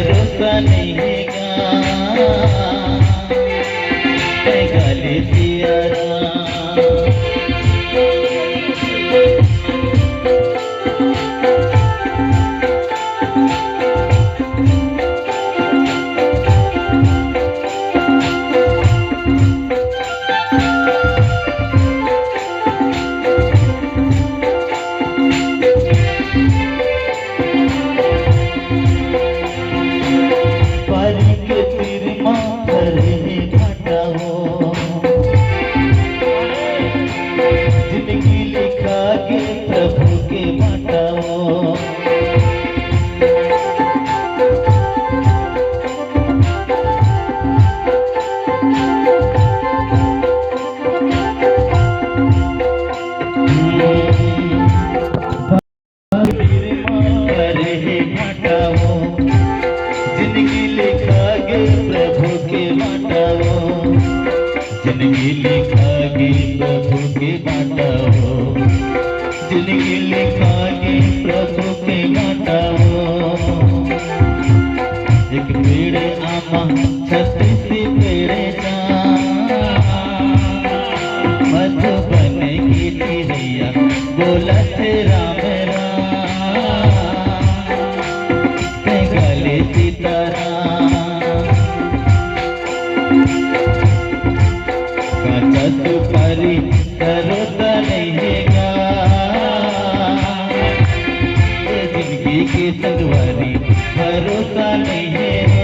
भरोसा नहीं है गाली दिया जिंदगी लिखागे प्रभु के बाटाओ, जिंदगी लिखागे प्रभु के बाटाओ। एक पेड़े आमा छत्तीस पेड़े जा मधुबन की चिड़िया बोला थे राम राम गले सीताराम। काचा सुपारी सरोता नहीं है जिंदगी की संगवारी भरोसा नहीं है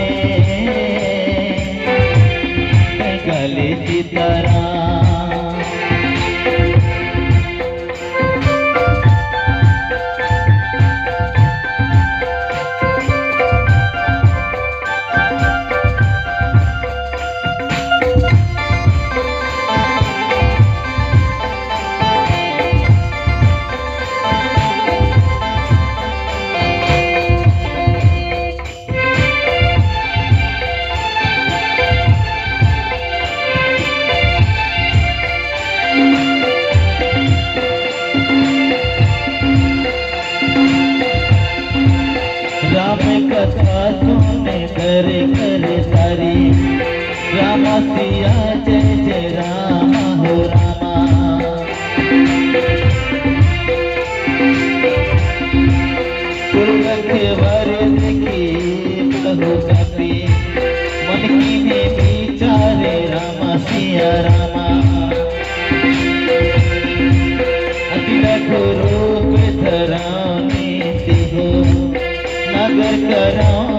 गले सीताराम। राम कथा सुने करे करे सारी रामा सिया जय जय राम हो रामा। रखे वारे देखी प्रभु कपी मन की में विचारे रामा सिया रामा। अतिला को रूप धराने से हो नगर कराओ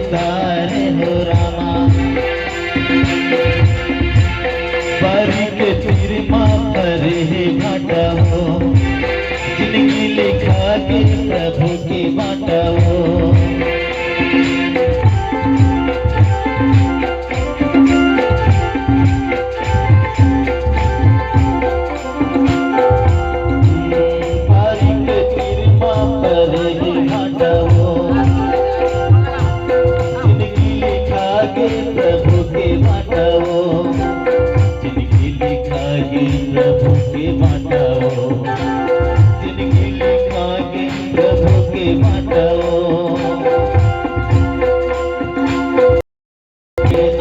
सारे हो रामा। बारी के तीर मार हे घाटा हो जिंदगी लिखा के प्रभु की बाटा हो। बारी के तीर मार हे घाटा हो प्रभु के बाटाओ, जिंदगी लिखागे प्रभु के बाटाओ, जिंदगी लिखागे प्रभु के बाटाओ।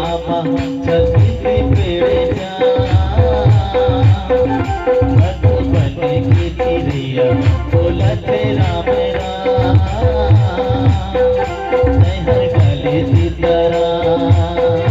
आमा छत्तीस पेड़े जा मधुबन की चिड़िया बोला थे राम राम गले सीताराम।